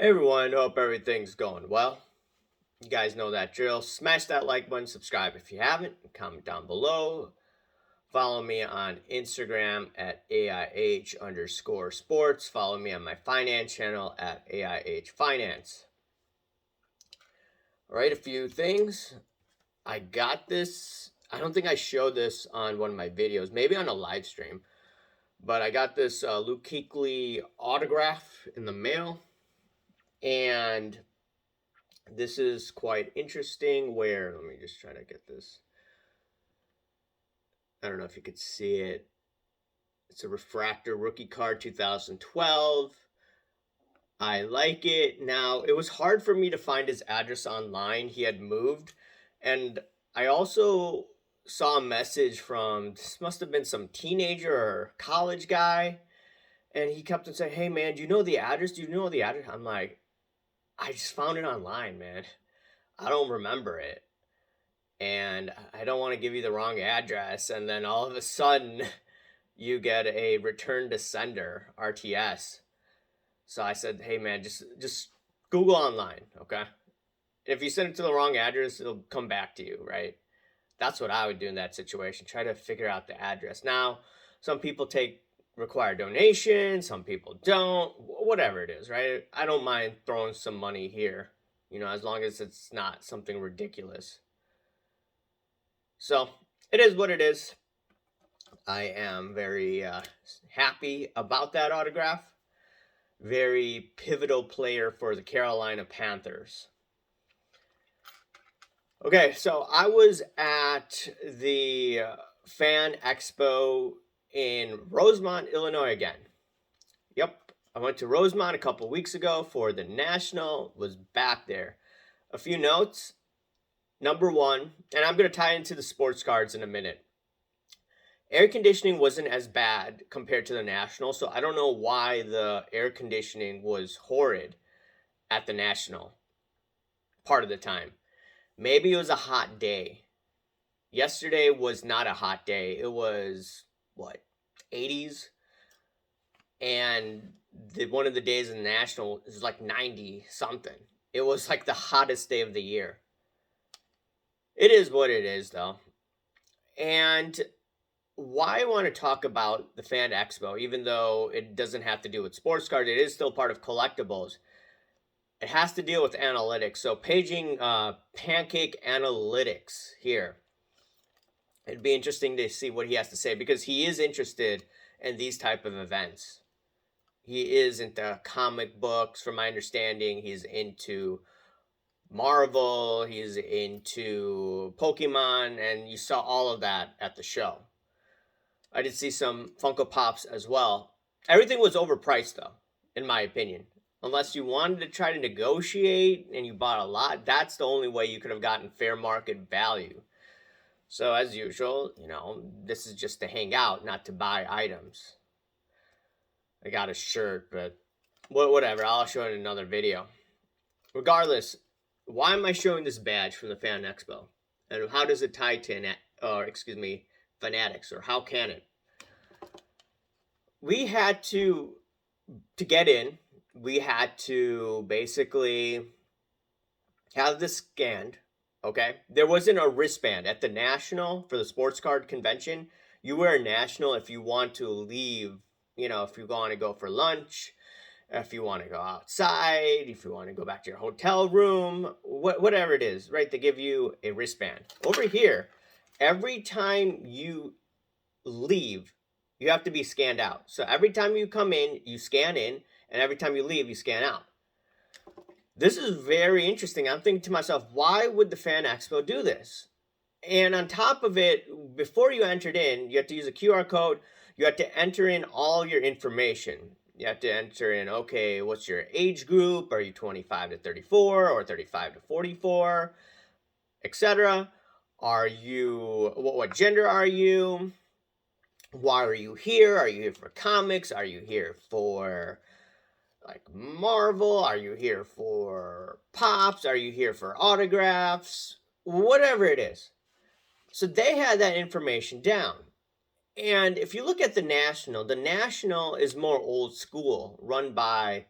Hey everyone, hope everything's going well. You guys know that drill. Smash that like button, subscribe if you haven't, comment down below. Follow me on Instagram at AIH underscore sports. Follow me on my finance channel at AIH Finance. All right, a few things. I got this. I don't think I showed this on one of my videos, maybe on a live stream, but I got this Luke Kuechly autograph in the mail. And this is quite interesting where, let me just try to get this. I don't know if you could see it. It's a refractor rookie card 2012. I like it. Now, it was hard for me to find his address online. He had moved. And I also saw a message from, this must have been some teenager or college guy. And he kept on saying, "Hey, man, do you know the address? Do you know the address?" I'm like, "I just found it online, man. I don't remember it. And I don't want to give you the wrong address." And then all of a sudden, you get a return to sender RTS. So I said, "Hey man, just Google online, okay? If you send it to the wrong address, it'll come back to you, right?" That's what I would do in that situation. Try to figure out the address. Now, some people require donations, some people don't. Whatever it is, right? I don't mind throwing some money here, as long as it's not something ridiculous. So it is what it is. I am very happy about that autograph. Very pivotal player for the Carolina Panthers. Okay, so I was at the Fan Expo in Rosemont, Illinois again. Yep, I went to Rosemont a couple weeks ago for the National, was back there. A few notes. Number one, and I'm going to tie into the sports cards in a minute. Air conditioning wasn't as bad compared to the National, so I don't know why the air conditioning was horrid at the National part of the time. Maybe it was a hot day. Yesterday was not a hot day. It was, 80s? And one of the days in the National is like 90 something. It was like the hottest day of the year. It is what it is, though. And why I want to talk about the Fan Expo, even though it doesn't have to do with sports cards, it is still part of collectibles. It has to deal with analytics. So paging Pancake Analytics here. It'd be interesting to see what he has to say because he is interested in these type of events. He is into comic books, from my understanding. He's into Marvel. He's into Pokemon, and you saw all of that at the show. I did see some Funko Pops as well. Everything was overpriced, though, in my opinion. Unless you wanted to try to negotiate and you bought a lot, that's the only way you could have gotten fair market value. So, as usual, this is just to hang out, not to buy items. I got a shirt, but whatever. I'll show it in another video. Regardless, why am I showing this badge from the Fan Expo? And how does it tie to, Fanatics, or how can it? We had to get in, we had to basically have this scanned, okay? There wasn't a wristband. At the National, for the sports card convention, you wear a National if you want to leave, if you want to go for lunch, if you want to go outside, if you want to go back to your hotel room, whatever it is, right? They give you a wristband. Over here, every time you leave, you have to be scanned out. So every time you come in, you scan in, and every time you leave, you scan out. This is very interesting. I'm thinking to myself, why would the Fan Expo do this? And on top of it, before you entered in, you have to use a QR code. You have to enter in all your information. You have to enter in, okay, what's your age group? Are you 25 to 34 or 35 to 44, etc.? Are you, what gender are you? Why are you here? Are you here for comics? Are you here for Marvel? Are you here for Pops? Are you here for autographs? Whatever it is. So they had that information down. And if you look at the National is more old school, run by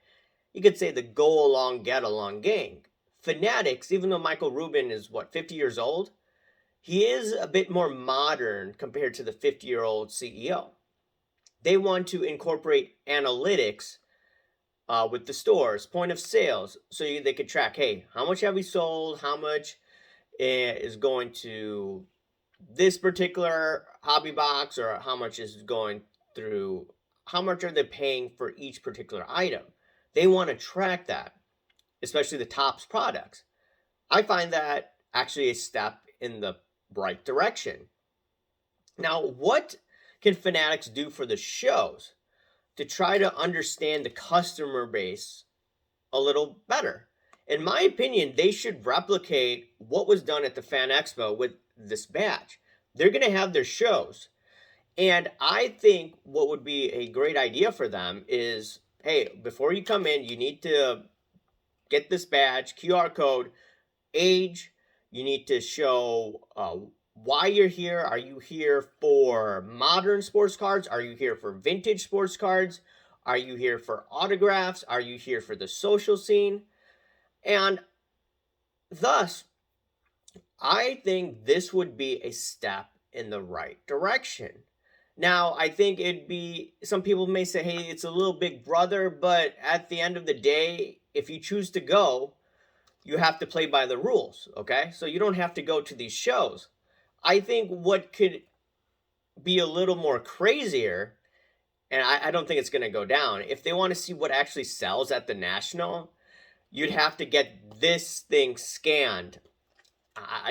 you could say the go along, get along gang. Fanatics, even though Michael Rubin is what, 50 years old, he is a bit more modern compared to the 50-year-old CEO. They want to incorporate analytics with the stores, point of sales, so they could track, hey, how much have we sold? How much is going to this particular hobby box, or how much is going through, how much are they paying for each particular item? They want to track that, especially the tops products. I find that actually a step in the right direction. Now, what can Fanatics do for the shows to try to understand the customer base a little better? In my opinion, they should replicate what was done at the Fan Expo with this badge. They're going to have their shows. And I think what would be a great idea for them is, hey, before you come in, you need to get this badge, QR code, age. You need to show why you're here. Are you here for modern sports cards? Are you here for vintage sports cards? Are you here for autographs? Are you here for the social scene? And thus, I think this would be a step in the right direction. Now, I think it'd be, some people may say, hey, it's a little big brother, but at the end of the day, if you choose to go, you have to play by the rules, okay? So you don't have to go to these shows. I think what could be a little more crazier, and I don't think it's going to go down, if they want to see what actually sells at the National, you'd have to get this thing scanned.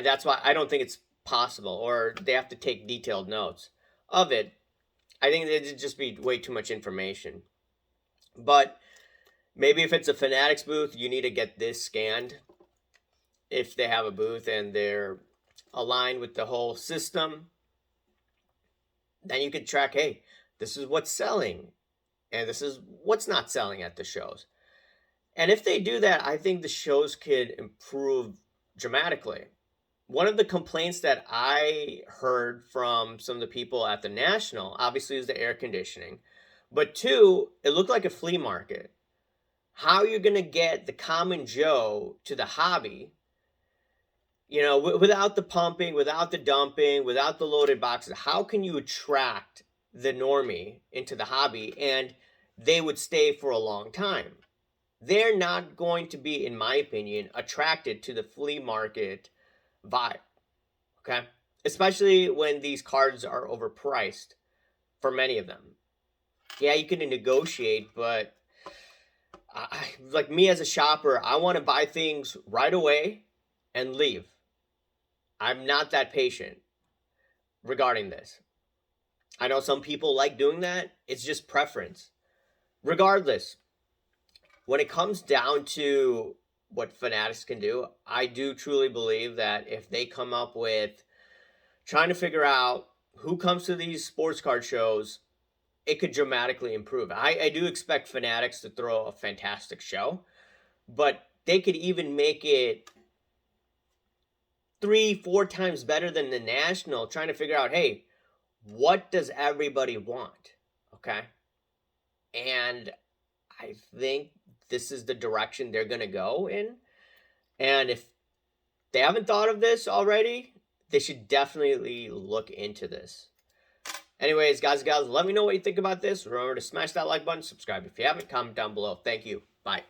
That's why I don't think it's possible, or they have to take detailed notes of it. I think it'd just be way too much information. But maybe if it's a Fanatics booth, you need to get this scanned. If they have a booth and they're aligned with the whole system, then you could track, hey, this is what's selling, and this is what's not selling at the shows. And if they do that, I think the shows could improve dramatically. One of the complaints that I heard from some of the people at the National, obviously, is the air conditioning. But two, it looked like a flea market. How are you going to get the common Joe to the hobby, without the pumping, without the dumping, without the loaded boxes? How can you attract the normie into the hobby and they would stay for a long time? They're not going to be, in my opinion, attracted to the flea market vibe, okay? Especially when these cards are overpriced for many of them. Yeah, you can negotiate, but like me as a shopper, I want to buy things right away and leave. I'm not that patient regarding this. I know some people like doing that. It's just preference. Regardless, when it comes down to what Fanatics can do, I do truly believe that if they come up with trying to figure out who comes to these sports card shows, it could dramatically improve. I do expect Fanatics to throw a fantastic show, but they could even make it 3-4 times better than the National, trying to figure out, hey, what does everybody want? Okay. And I think this is the direction they're going to go in. And if they haven't thought of this already, they should definitely look into this. Anyways, guys and gals, let me know what you think about this. Remember to smash that like button, subscribe if you haven't, comment down below. Thank you. Bye.